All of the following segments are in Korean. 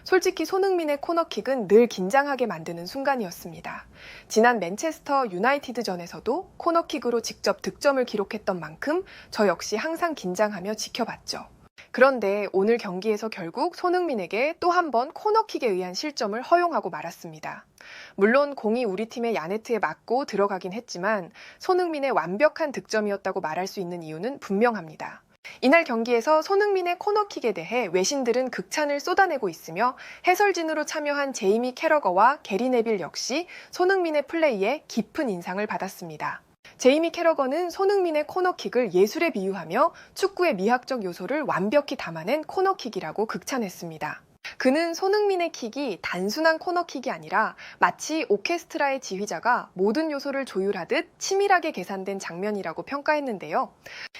솔직히 손흥민의 코너킥은 늘 긴장하게 만드는 순간이었습니다. 지난 맨체스터 유나이티드전에서도 코너킥으로 직접 득점을 기록했던 만큼 저 역시 항상 긴장하며 지켜봤죠. 그런데 오늘 경기에서 결국 손흥민에게 또 한 번 코너킥에 의한 실점을 허용하고 말았습니다. 물론 공이 우리 팀의 야네트에 맞고 들어가긴 했지만 손흥민의 완벽한 득점이었다고 말할 수 있는 이유는 분명합니다. 이날 경기에서 손흥민의 코너킥에 대해 외신들은 극찬을 쏟아내고 있으며 해설진으로 참여한 제이미 캐러거와 게리 네빌 역시 손흥민의 플레이에 깊은 인상을 받았습니다. 제이미 캐러거는 손흥민의 코너킥을 예술에 비유하며 축구의 미학적 요소를 완벽히 담아낸 코너킥이라고 극찬했습니다. 그는 손흥민의 킥이 단순한 코너킥이 아니라 마치 오케스트라의 지휘자가 모든 요소를 조율하듯 치밀하게 계산된 장면이라고 평가했는데요.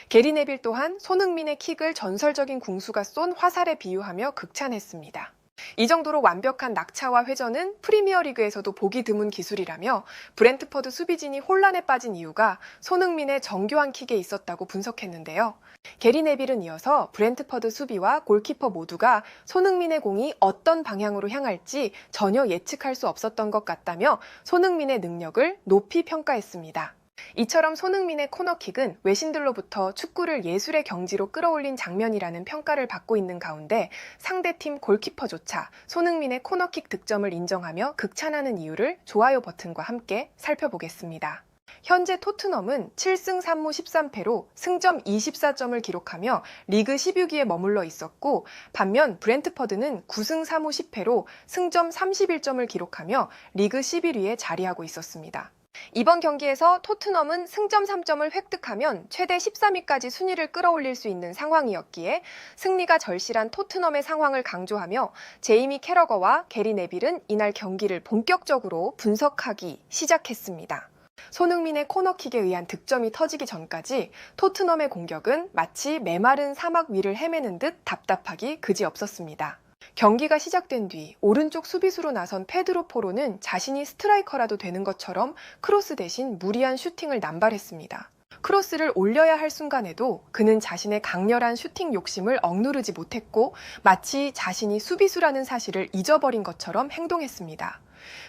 게리 네빌 또한 손흥민의 킥을 전설적인 궁수가 쏜 화살에 비유하며 극찬했습니다. 이 정도로 완벽한 낙차와 회전은 프리미어리그에서도 보기 드문 기술이라며 브렌트퍼드 수비진이 혼란에 빠진 이유가 손흥민의 정교한 킥에 있었다고 분석했는데요. 게리 네빌은 이어서 브렌트퍼드 수비와 골키퍼 모두가 손흥민의 공이 어떤 방향으로 향할지 전혀 예측할 수 없었던 것 같다며 손흥민의 능력을 높이 평가했습니다. 이처럼 손흥민의 코너킥은 외신들로부터 축구를 예술의 경지로 끌어올린 장면이라는 평가를 받고 있는 가운데 상대팀 골키퍼조차 손흥민의 코너킥 득점을 인정하며 극찬하는 이유를 좋아요 버튼과 함께 살펴보겠습니다. 현재 토트넘은 7승 3무 13패로 승점 24점을 기록하며 리그 16위에 머물러 있었고 반면 브렌트퍼드는 9승 3무 10패로 승점 31점을 기록하며 리그 11위에 자리하고 있었습니다. 이번 경기에서 토트넘은 승점 3점을 획득하면 최대 13위까지 순위를 끌어올릴 수 있는 상황이었기에 승리가 절실한 토트넘의 상황을 강조하며 제이미 캐러거와 게리 네빌은 이날 경기를 본격적으로 분석하기 시작했습니다. 손흥민의 코너킥에 의한 득점이 터지기 전까지 토트넘의 공격은 마치 메마른 사막 위를 헤매는 듯 답답하기 그지없었습니다. 경기가 시작된 뒤 오른쪽 수비수로 나선 페드로 포로는 자신이 스트라이커라도 되는 것처럼 크로스 대신 무리한 슈팅을 남발했습니다. 크로스를 올려야 할 순간에도 그는 자신의 강렬한 슈팅 욕심을 억누르지 못했고 마치 자신이 수비수라는 사실을 잊어버린 것처럼 행동했습니다.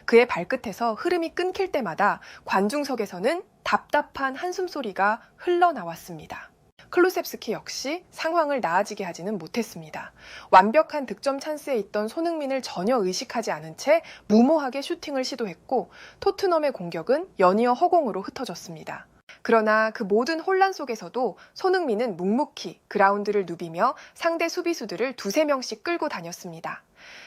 그의 발끝에서 흐름이 끊길 때마다 관중석에서는 답답한 한숨소리가 흘러나왔습니다. 클루셉스키 역시 상황을 나아지게 하지는 못했습니다. 완벽한 득점 찬스에 있던 손흥민을 전혀 의식하지 않은 채 무모하게 슈팅을 시도했고 토트넘의 공격은 연이어 허공으로 흩어졌습니다. 그러나 그 모든 혼란 속에서도 손흥민은 묵묵히 그라운드를 누비며 상대 수비수들을 두세 명씩 끌고 다녔습니다.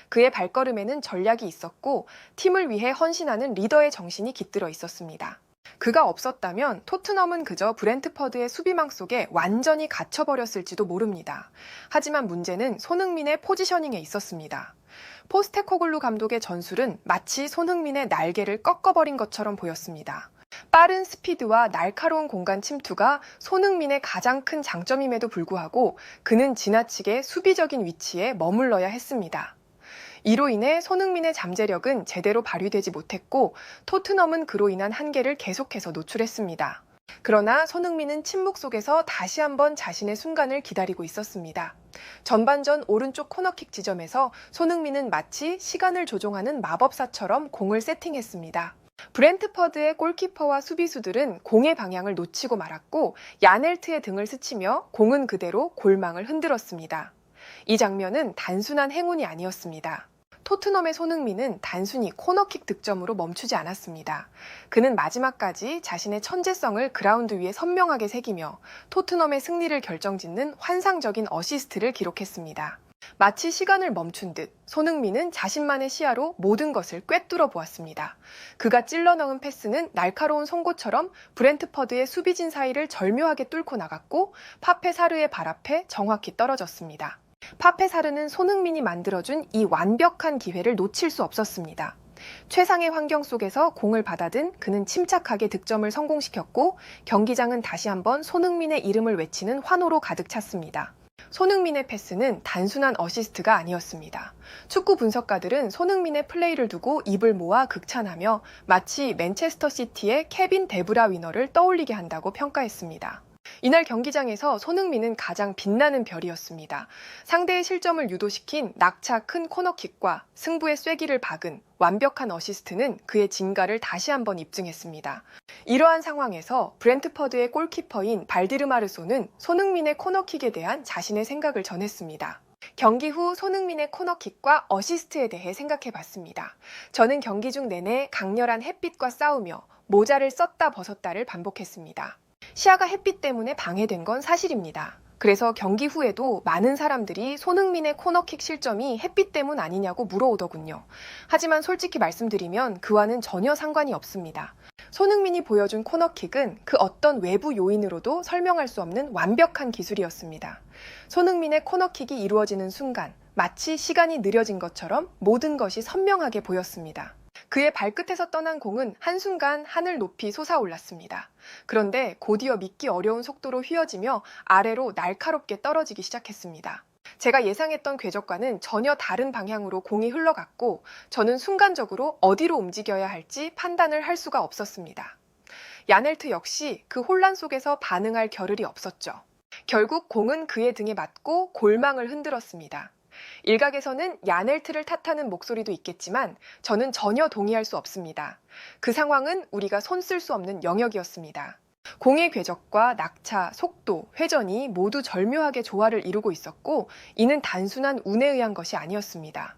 그의 발걸음에는 전략이 있었고 팀을 위해 헌신하는 리더의 정신이 깃들어 있었습니다. 그가 없었다면 토트넘은 그저 브렌트퍼드의 수비망 속에 완전히 갇혀버렸을지도 모릅니다. 하지만 문제는 손흥민의 포지셔닝에 있었습니다. 포스테코글루 감독의 전술은 마치 손흥민의 날개를 꺾어버린 것처럼 보였습니다. 빠른 스피드와 날카로운 공간 침투가 손흥민의 가장 큰 장점임에도 불구하고 그는 지나치게 수비적인 위치에 머물러야 했습니다. 이로 인해 손흥민의 잠재력은 제대로 발휘되지 못했고 토트넘은 그로 인한 한계를 계속해서 노출했습니다. 그러나 손흥민은 침묵 속에서 다시 한번 자신의 순간을 기다리고 있었습니다. 전반전 오른쪽 코너킥 지점에서 손흥민은 마치 시간을 조종하는 마법사처럼 공을 세팅했습니다. 브렌트퍼드의 골키퍼와 수비수들은 공의 방향을 놓치고 말았고 야넬트의 등을 스치며 공은 그대로 골망을 흔들었습니다. 이 장면은 단순한 행운이 아니었습니다. 토트넘의 손흥민은 단순히 코너킥 득점으로 멈추지 않았습니다. 그는 마지막까지 자신의 천재성을 그라운드 위에 선명하게 새기며 토트넘의 승리를 결정짓는 환상적인 어시스트를 기록했습니다. 마치 시간을 멈춘 듯 손흥민은 자신만의 시야로 모든 것을 꿰뚫어 보았습니다. 그가 찔러 넣은 패스는 날카로운 송곳처럼 브렌트퍼드의 수비진 사이를 절묘하게 뚫고 나갔고 파페 사르의 발 앞에 정확히 떨어졌습니다. 파페 사르는 손흥민이 만들어준 이 완벽한 기회를 놓칠 수 없었습니다. 최상의 환경 속에서 공을 받아든 그는 침착하게 득점을 성공시켰고 경기장은 다시 한번 손흥민의 이름을 외치는 환호로 가득 찼습니다. 손흥민의 패스는 단순한 어시스트가 아니었습니다. 축구 분석가들은 손흥민의 플레이를 두고 입을 모아 극찬하며 마치 맨체스터 시티의 케빈 데브라 위너를 떠올리게 한다고 평가했습니다. 이날 경기장에서 손흥민은 가장 빛나는 별이었습니다. 상대의 실점을 유도시킨 낙차 큰 코너킥과 승부의 쐐기를 박은 완벽한 어시스트는 그의 진가를 다시 한번 입증했습니다. 이러한 상황에서 브렌트퍼드의 골키퍼인 발디르마르소는 손흥민의 코너킥에 대한 자신의 생각을 전했습니다. 경기 후 손흥민의 코너킥과 어시스트에 대해 생각해봤습니다. 저는 경기 중 내내 강렬한 햇빛과 싸우며 모자를 썼다 벗었다를 반복했습니다. 시야가 햇빛 때문에 방해된 건 사실입니다. 그래서 경기 후에도 많은 사람들이 손흥민의 코너킥 실점이 햇빛 때문 아니냐고 물어오더군요. 하지만 솔직히 말씀드리면 그와는 전혀 상관이 없습니다. 손흥민이 보여준 코너킥은 그 어떤 외부 요인으로도 설명할 수 없는 완벽한 기술이었습니다. 손흥민의 코너킥이 이루어지는 순간 마치 시간이 느려진 것처럼 모든 것이 선명하게 보였습니다. 그의 발끝에서 떠난 공은 한순간 하늘 높이 솟아올랐습니다. 그런데 곧이어 믿기 어려운 속도로 휘어지며 아래로 날카롭게 떨어지기 시작했습니다. 제가 예상했던 궤적과는 전혀 다른 방향으로 공이 흘러갔고 저는 순간적으로 어디로 움직여야 할지 판단을 할 수가 없었습니다. 야넬트 역시 그 혼란 속에서 반응할 겨를이 없었죠. 결국 공은 그의 등에 맞고 골망을 흔들었습니다. 일각에서는 야넬트를 탓하는 목소리도 있겠지만 저는 전혀 동의할 수 없습니다. 그 상황은 우리가 손 쓸 수 없는 영역이었습니다. 공의 궤적과 낙차, 속도, 회전이 모두 절묘하게 조화를 이루고 있었고 이는 단순한 운에 의한 것이 아니었습니다.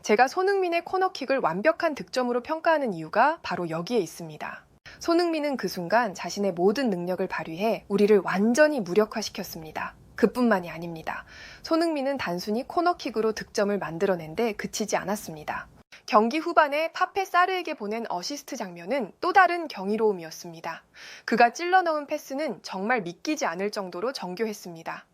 제가 손흥민의 코너킥을 완벽한 득점으로 평가하는 이유가 바로 여기에 있습니다. 손흥민은 그 순간 자신의 모든 능력을 발휘해 우리를 완전히 무력화시켰습니다. 그뿐만이 아닙니다. 손흥민은 단순히 코너킥으로 득점을 만들어낸 데 그치지 않았습니다. 경기 후반에 파페 사르에게 보낸 어시스트 장면은 또 다른 경이로움이었습니다. 그가 찔러 넣은 패스는 정말 믿기지 않을 정도로 정교했습니다.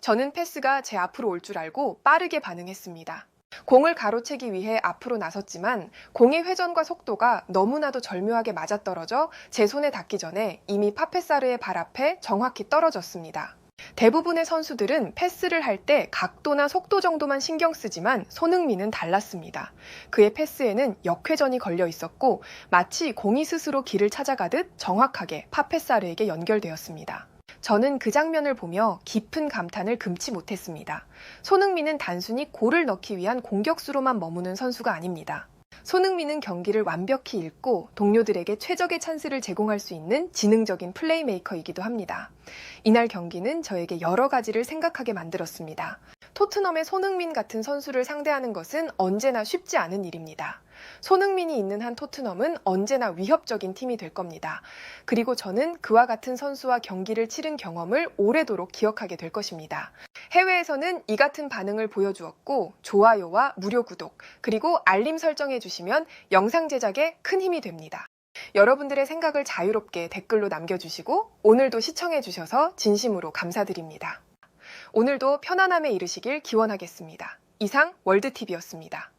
저는 패스가 제 앞으로 올 줄 알고 빠르게 반응했습니다. 공을 가로채기 위해 앞으로 나섰지만 공의 회전과 속도가 너무나도 절묘하게 맞아떨어져 제 손에 닿기 전에 이미 파페 사르의 발 앞에 정확히 떨어졌습니다. 대부분의 선수들은 패스를 할 때 각도나 속도 정도만 신경 쓰지만 손흥민은 달랐습니다. 그의 패스에는 역회전이 걸려 있었고 마치 공이 스스로 길을 찾아가듯 정확하게 파페사르에게 연결되었습니다. 저는 그 장면을 보며 깊은 감탄을 금치 못했습니다. 손흥민은 단순히 골을 넣기 위한 공격수로만 머무는 선수가 아닙니다. 손흥민은 경기를 완벽히 읽고 동료들에게 최적의 찬스를 제공할 수 있는 지능적인 플레이메이커이기도 합니다. 이날 경기는 저에게 여러 가지를 생각하게 만들었습니다. 토트넘의 손흥민 같은 선수를 상대하는 것은 언제나 쉽지 않은 일입니다. 손흥민이 있는 한 토트넘은 언제나 위협적인 팀이 될 겁니다. 그리고 저는 그와 같은 선수와 경기를 치른 경험을 오래도록 기억하게 될 것입니다. 해외에서는 이 같은 반응을 보여주었고 좋아요와 무료 구독 그리고 알림 설정해 주시면 영상 제작에 큰 힘이 됩니다. 여러분들의 생각을 자유롭게 댓글로 남겨주시고 오늘도 시청해 주셔서 진심으로 감사드립니다. 오늘도 편안함에 이르시길 기원하겠습니다. 이상 월드TV였습니다.